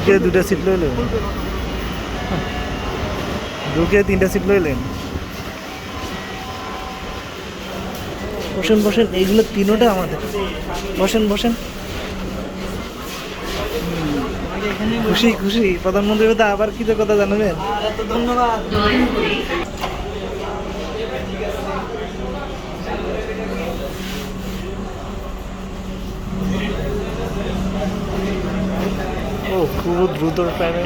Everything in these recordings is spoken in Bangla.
ঢুকে 2টা সিট লইলেন, ঢুকে 3টা সিট লইলেন। বসেন বসেন, এইগুলো তিনোটা আমাদের। বসেন বসেন। খুশি খুশি প্রধানমন্ত্রীর কথা আবার কি কথা জানাবেন? ধন্যবাদ। ও খুব দ্রুত টাইমে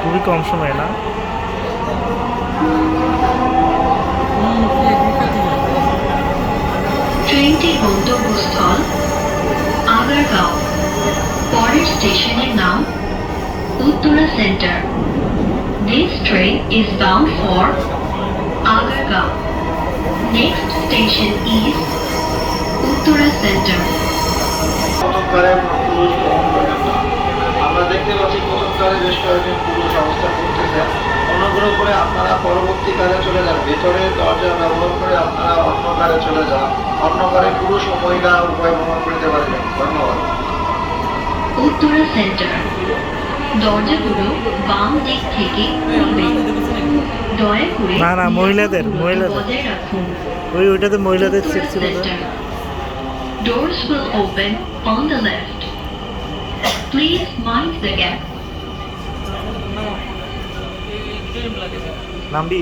খুবই কম সময় না? ট্রেনটির গন্তব্যস্থল আগারগাঁও। পরের স্টেশনের নাম Uttara centre. This train is bound for Agargaon. Next station is Uttara Center. আমরা দেখতে পাচ্ছি প্রথমকারে বেশ কয়েকজন পুরুষ অবস্থান করতেছেন। অনুগ্রহ করে আপনারা পরবর্তী কারে চলে যান, ভেতরে দরজা ব্যবহার করে আপনারা অন্য কারে চলে যান। অন্য কারে পুরুষ ও মহিলা উভয় ভ্রমণ করতে পারবেন। ধন্যবাদ। উত্তরা সেন্টার। দরজাগুলো বাম দিক থেকে খুলবে। দয়া করে না না মহিলাদের বজায় রাখুন। ওইটাতে মহিলাদের সিট ছিল তো। Doors will open on the left. Please mind the gap. নামবি